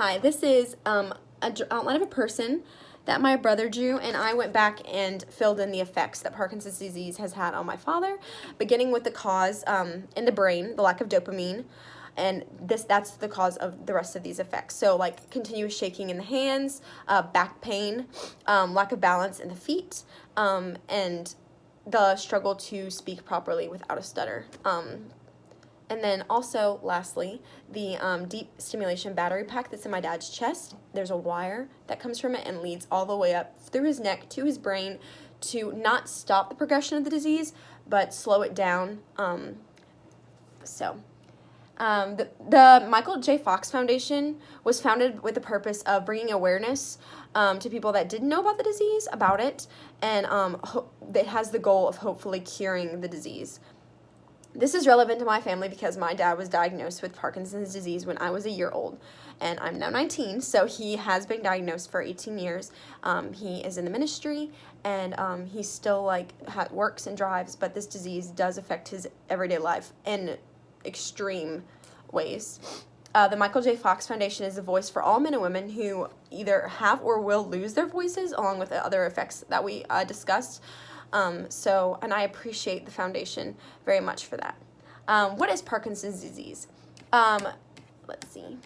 Hi, this is outline of a person that my brother drew, and I went back and filled in the effects that Parkinson's disease has had on my father, beginning with the cause in the brain, the lack of dopamine, and that's the cause of the rest of these effects. So like continuous shaking in the hands, back pain, lack of balance in the feet, and the struggle to speak properly without a stutter. And then also, lastly, the deep stimulation battery pack that's in my dad's chest. There's a wire that comes from it and leads all the way up through his neck to his brain to not stop the progression of the disease, but slow it down. The Michael J. Fox Foundation was founded with the purpose of bringing awareness to people that didn't know about the disease, about it, and it has the goal of hopefully curing the disease. This is relevant to my family because my dad was diagnosed with Parkinson's disease when I was a year old, and I'm now 19, so he has been diagnosed for 18 years. He is in the ministry, and he still works and drives, but this disease does affect his everyday life in extreme ways. The Michael J. Fox Foundation is a voice for all men and women who either have or will lose their voices, along with the other effects that we discussed. And I appreciate the foundation very much for that. What is Parkinson's disease? Let's see.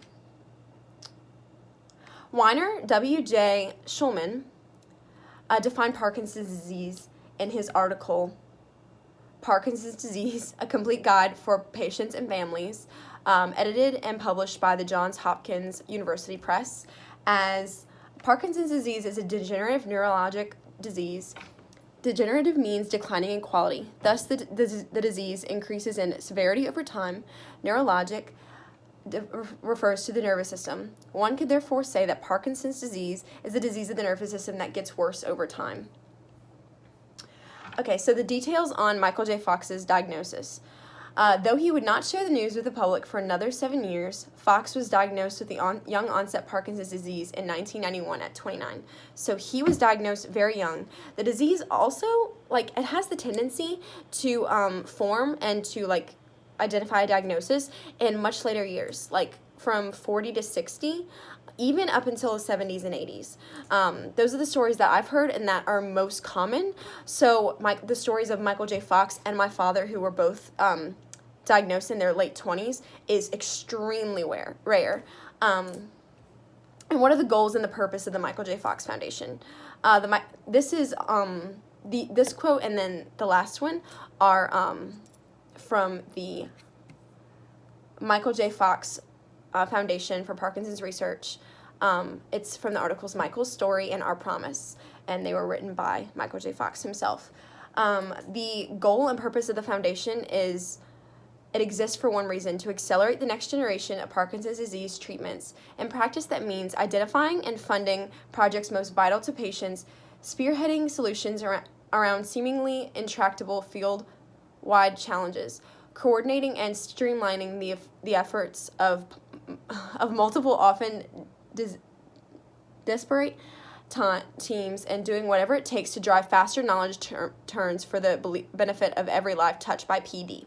Weiner W.J. Schulman defined Parkinson's disease in his article, Parkinson's Disease, A Complete Guide for Patients and Families, edited and published by the Johns Hopkins University Press, as Parkinson's disease is a degenerative neurologic disease. Degenerative means declining in quality. Thus, the disease increases in severity over time. Neurologic refers to the nervous system. One could therefore say that Parkinson's disease is a disease of the nervous system that gets worse over time. Okay, so the details on Michael J. Fox's diagnosis. Though he would not share the news with the public for another 7 years, Fox was diagnosed with the young onset Parkinson's disease in 1991 at 29. So he was diagnosed very young. The disease also, it has the tendency to form and to, identify a diagnosis in much later years, from 40 to 60, even up until the 70s and 80s. Those are the stories that I've heard and that are most common. So the stories of Michael J. Fox and my father, who were both diagnosed in their late 20s, is extremely rare. And what are the goals and the purpose of the Michael J. Fox Foundation? This quote and then the last one are from the Michael J. Fox Foundation for Parkinson's Research. It's from the articles Michael's Story and Our Promise, and they were written by Michael J. Fox himself. The goal and purpose of the foundation is it exists for one reason: to accelerate the next generation of Parkinson's disease treatments. In practice, that means identifying and funding projects most vital to patients, spearheading solutions around seemingly intractable field-wide challenges, coordinating and streamlining the efforts of multiple, often disparate teams, and doing whatever it takes to drive faster knowledge turns for the benefit of every life touched by PD.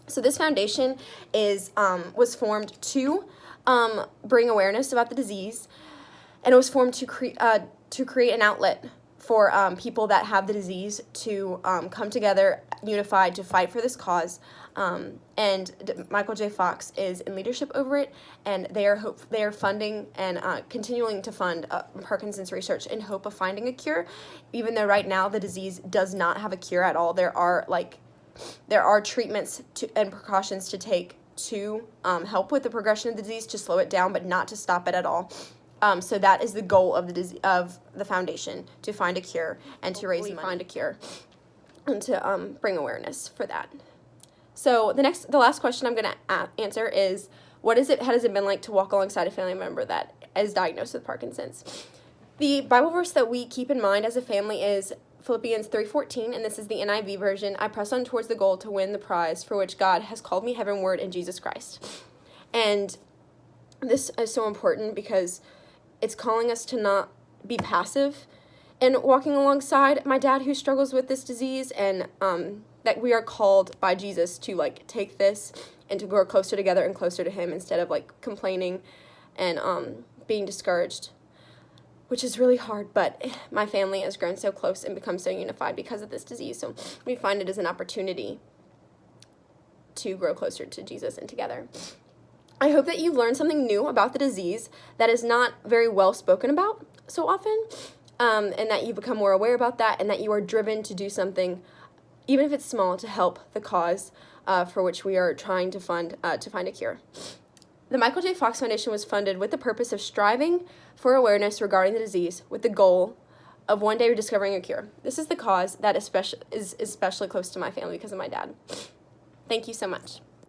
So this foundation was formed to bring awareness about the disease, and it was formed to create an outlet for people that have the disease to come together, unified, to fight for this cause. And Michael J. Fox is in leadership over it, and they are funding and continuing to fund Parkinson's research in hope of finding a cure. Even though right now the disease does not have a cure at all, there are treatments and precautions to take to help with the progression of the disease, to slow it down, but not to stop it at all. So that is the goal of the foundation, to find a cure and to raise money, find a cure, and to bring awareness for that. So the last question I'm going to answer is, how has it been like to walk alongside a family member that is diagnosed with Parkinson's? The Bible verse that we keep in mind as a family is Philippians 3:14, and this is the NIV version. I press on towards the goal to win the prize for which God has called me heavenward in Jesus Christ. And this is so important because it's calling us to not be passive in walking alongside my dad who struggles with this disease, and that we are called by Jesus to take this and to grow closer together and closer to him, instead of complaining and being discouraged, which is really hard, but my family has grown so close and become so unified because of this disease. So we find it as an opportunity to grow closer to Jesus and together. I hope that you've learned something new about the disease that is not very well spoken about so often, and that you become more aware about that, and that you are driven to do something, even if it's small, to help the cause for which we are trying to find a cure. The Michael J. Fox Foundation was funded with the purpose of striving for awareness regarding the disease with the goal of one day discovering a cure. This is the cause that is especially close to my family because of my dad. Thank you so much.